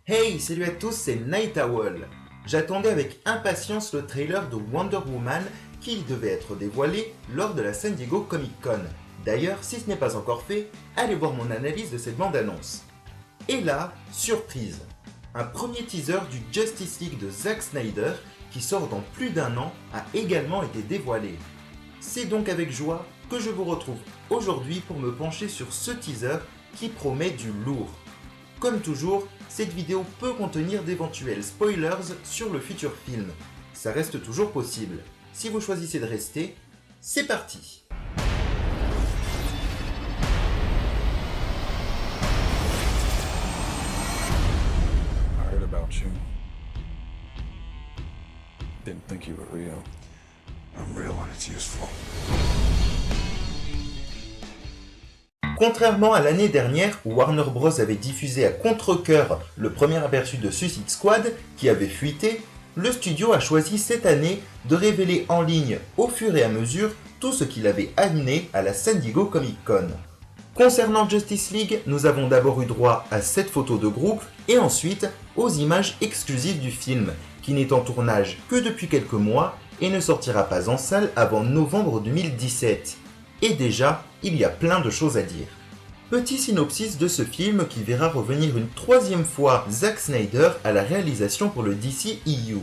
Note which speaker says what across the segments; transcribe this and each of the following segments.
Speaker 1: Hey, salut à tous, c'est Night Owl. J'attendais avec impatience le trailer de Wonder Woman qui devait être dévoilé lors de la San Diego Comic Con. D'ailleurs, si ce n'est pas encore fait, allez voir mon analyse de cette bande-annonce. Et là, surprise, un premier teaser du Justice League de Zack Snyder qui sort dans plus d'un an a également été dévoilé. C'est donc avec joie que je vous retrouve aujourd'hui pour me pencher sur ce teaser qui promet du lourd. Comme toujours, cette vidéo peut contenir d'éventuels spoilers sur le futur film. Ça reste toujours possible. Si vous choisissez de rester, c'est parti!
Speaker 2: I heard about you. Didn't think you were real. I'm real when it's useful.
Speaker 1: Contrairement à l'année dernière où Warner Bros avait diffusé à contre-cœur le premier aperçu de Suicide Squad qui avait fuité, le studio a choisi cette année de révéler en ligne au fur et à mesure tout ce qu'il avait amené à la San Diego Comic Con. Concernant Justice League, nous avons d'abord eu droit à 7 photos de groupe et ensuite aux images exclusives du film, qui n'est en tournage que depuis quelques mois et ne sortira pas en salle avant novembre 2017. Et déjà, il y a plein de choses à dire. Petit synopsis de ce film qui verra revenir une troisième fois Zack Snyder à la réalisation pour le DCEU.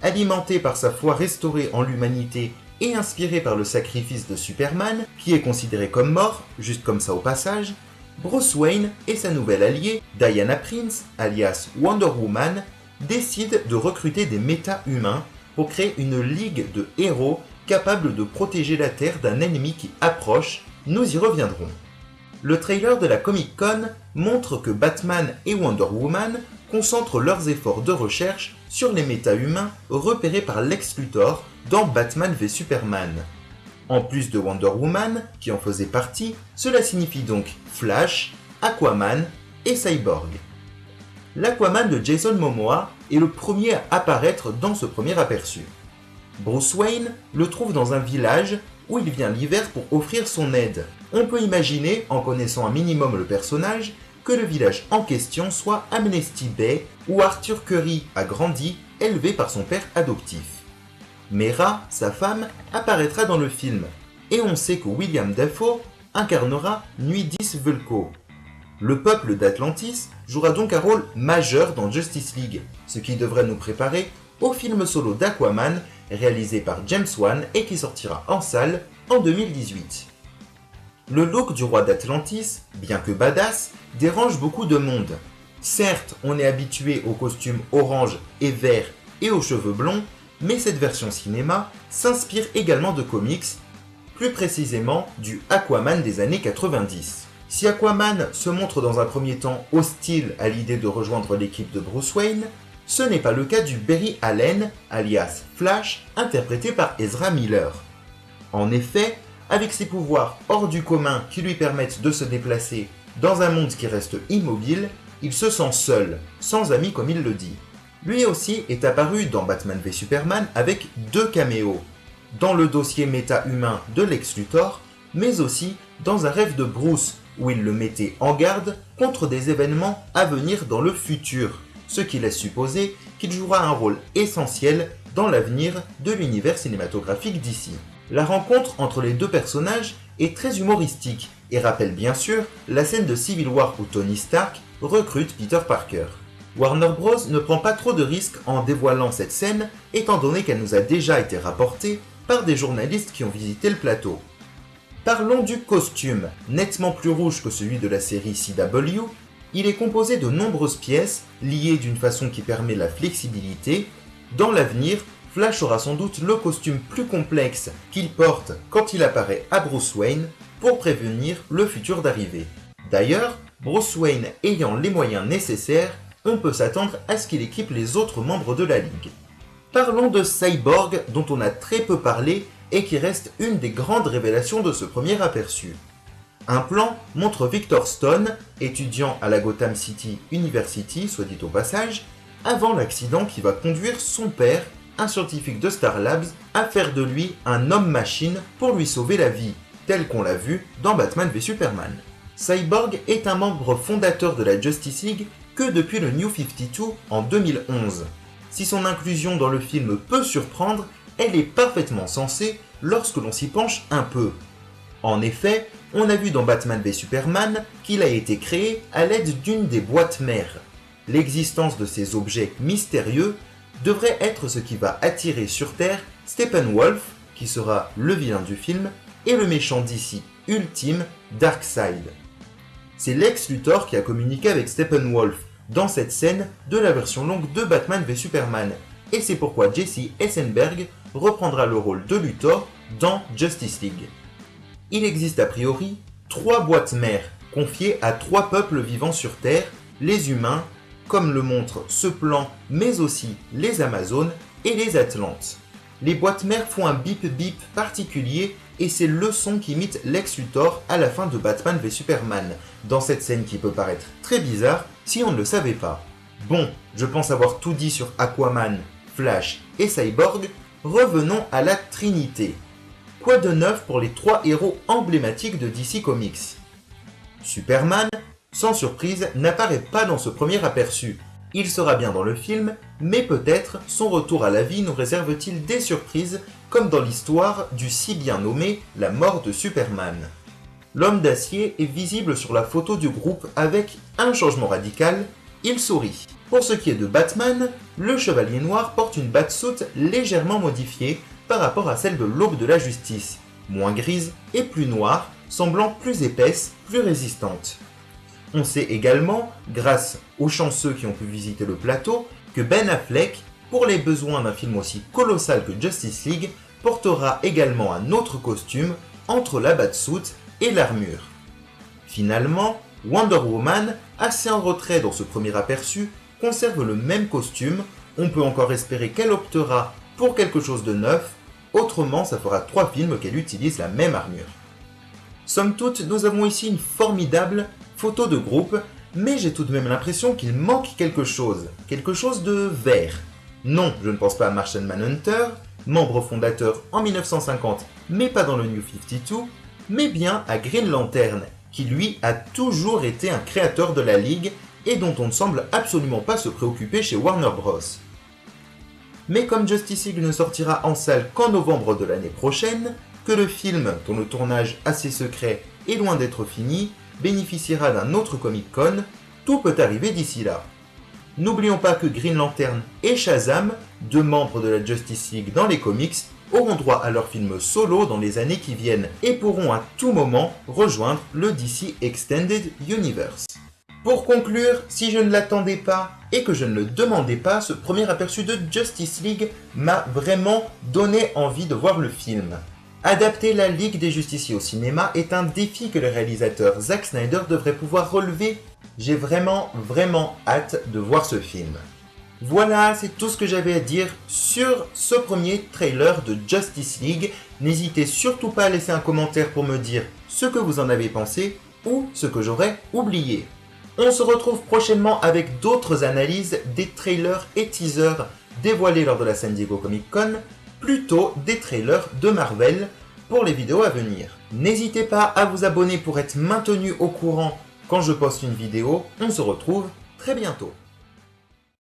Speaker 1: Alimenté par sa foi restaurée en l'humanité et inspiré par le sacrifice de Superman, qui est considéré comme mort, juste comme ça au passage, Bruce Wayne et sa nouvelle alliée, Diana Prince, alias Wonder Woman, décident de recruter des méta-humains pour créer une ligue de héros capable de protéger la Terre d'un ennemi qui approche, nous y reviendrons. Le trailer de la Comic Con montre que Batman et Wonder Woman concentrent leurs efforts de recherche sur les méta-humains repérés par Lex Luthor dans Batman v Superman. En plus de Wonder Woman, qui en faisait partie, cela signifie donc Flash, Aquaman et Cyborg. L'Aquaman de Jason Momoa est le premier à apparaître dans ce premier aperçu. Bruce Wayne le trouve dans un village où il vient l'hiver pour offrir son aide. On peut imaginer, en connaissant un minimum le personnage, que le village en question soit Amnesty Bay, où Arthur Curry a grandi, élevé par son père adoptif. Mera, sa femme, apparaîtra dans le film, et on sait que William Dafoe incarnera Nuidis Vulko. Le peuple d'Atlantis jouera donc un rôle majeur dans Justice League, ce qui devrait nous préparer au film solo d'Aquaman, réalisé par James Wan et qui sortira en salle en 2018. Le look du roi d'Atlantis, bien que badass, dérange beaucoup de monde. Certes, on est habitué aux costumes orange et vert et aux cheveux blonds, mais cette version cinéma s'inspire également de comics, plus précisément du Aquaman des années 90. Si Aquaman se montre dans un premier temps hostile à l'idée de rejoindre l'équipe de Bruce Wayne, ce n'est pas le cas du Barry Allen, alias Flash, interprété par Ezra Miller. En effet, avec ses pouvoirs hors du commun qui lui permettent de se déplacer dans un monde qui reste immobile, il se sent seul, sans amis comme il le dit. Lui aussi est apparu dans Batman v Superman avec 2 caméos, dans le dossier méta-humain de Lex Luthor, mais aussi dans un rêve de Bruce, où il le mettait en garde contre des événements à venir dans le futur, ce qui laisse supposer qu'il jouera un rôle essentiel dans l'avenir de l'univers cinématographique d'ici. La rencontre entre les deux personnages est très humoristique et rappelle bien sûr la scène de Civil War où Tony Stark recrute Peter Parker. Warner Bros ne prend pas trop de risques en dévoilant cette scène étant donné qu'elle nous a déjà été rapportée par des journalistes qui ont visité le plateau. Parlons du costume, nettement plus rouge que celui de la série CW. Il est composé de nombreuses pièces, liées d'une façon qui permet la flexibilité. Dans l'avenir, Flash aura sans doute le costume plus complexe qu'il porte quand il apparaît à Bruce Wayne pour prévenir le futur d'arrivée. D'ailleurs, Bruce Wayne ayant les moyens nécessaires, on peut s'attendre à ce qu'il équipe les autres membres de la Ligue. Parlons de Cyborg dont on a très peu parlé et qui reste une des grandes révélations de ce premier aperçu. Un plan montre Victor Stone, étudiant à la Gotham City University, soit dit au passage, avant l'accident qui va conduire son père, un scientifique de Star Labs, à faire de lui un homme-machine pour lui sauver la vie, tel qu'on l'a vu dans Batman v Superman. Cyborg est un membre fondateur de la Justice League que depuis le New 52 en 2011. Si son inclusion dans le film peut surprendre, elle est parfaitement sensée lorsque l'on s'y penche un peu. En effet, on a vu dans Batman v Superman qu'il a été créé à l'aide d'une des boîtes mères. L'existence de ces objets mystérieux devrait être ce qui va attirer sur Terre Steppenwolf, qui sera le vilain du film, et le méchant DC ultime, Darkseid. C'est Lex Luthor qui a communiqué avec Steppenwolf dans cette scène de la version longue de Batman v Superman, et c'est pourquoi Jesse Eisenberg reprendra le rôle de Luthor dans Justice League. Il existe a priori 3 boîtes mères confiées à 3 peuples vivant sur Terre, les humains, comme le montre ce plan, mais aussi les Amazones et les Atlantes. Les boîtes mères font un bip bip particulier et c'est le son qu'imite Lex Luthor à la fin de Batman v Superman, dans cette scène qui peut paraître très bizarre si on ne le savait pas. Bon, je pense avoir tout dit sur Aquaman, Flash et Cyborg, revenons à la Trinité. Quoi de neuf pour les 3 héros emblématiques de DC Comics? Superman, sans surprise, n'apparaît pas dans ce premier aperçu. Il sera bien dans le film, mais peut-être son retour à la vie nous réserve-t-il des surprises, comme dans l'histoire du si bien nommé La mort de Superman. L'homme d'acier est visible sur la photo du groupe avec un changement radical, il sourit. Pour ce qui est de Batman, le Chevalier Noir porte une batsuit légèrement modifiée par rapport à celle de l'Aube de la Justice, moins grise et plus noire, semblant plus épaisse, plus résistante. On sait également, grâce aux chanceux qui ont pu visiter le plateau, que Ben Affleck, pour les besoins d'un film aussi colossal que Justice League, portera également un autre costume entre la batsuit et l'armure. Finalement, Wonder Woman, assez en retrait dans ce premier aperçu, conserve le même costume, on peut encore espérer qu'elle optera pour quelque chose de neuf, autrement ça fera 3 films qu'elle utilise la même armure. Somme toute, nous avons ici une formidable photo de groupe, mais j'ai tout de même l'impression qu'il manque quelque chose de vert. Non, je ne pense pas à Martian Manhunter, membre fondateur en 1950, mais pas dans le New 52, mais bien à Green Lantern, qui lui a toujours été un créateur de la Ligue et dont on ne semble absolument pas se préoccuper chez Warner Bros. Mais comme Justice League ne sortira en salle qu'en novembre de l'année prochaine, que le film, dont le tournage assez secret est loin d'être fini, bénéficiera d'un autre Comic-Con, tout peut arriver d'ici là. N'oublions pas que Green Lantern et Shazam, 2 membres de la Justice League dans les comics, auront droit à leur film solo dans les années qui viennent et pourront à tout moment rejoindre le DC Extended Universe. Pour conclure, si je ne l'attendais pas et que je ne le demandais pas, ce premier aperçu de Justice League m'a vraiment donné envie de voir le film. Adapter la Ligue des Justiciers au cinéma est un défi que le réalisateur Zack Snyder devrait pouvoir relever. J'ai vraiment hâte de voir ce film. Voilà, c'est tout ce que j'avais à dire sur ce premier trailer de Justice League. N'hésitez surtout pas à laisser un commentaire pour me dire ce que vous en avez pensé ou ce que j'aurais oublié. On se retrouve prochainement avec d'autres analyses des trailers et teasers dévoilés lors de la San Diego Comic Con, plutôt des trailers de Marvel pour les vidéos à venir. N'hésitez pas à vous abonner pour être maintenu au courant quand je poste une vidéo. On se retrouve très bientôt.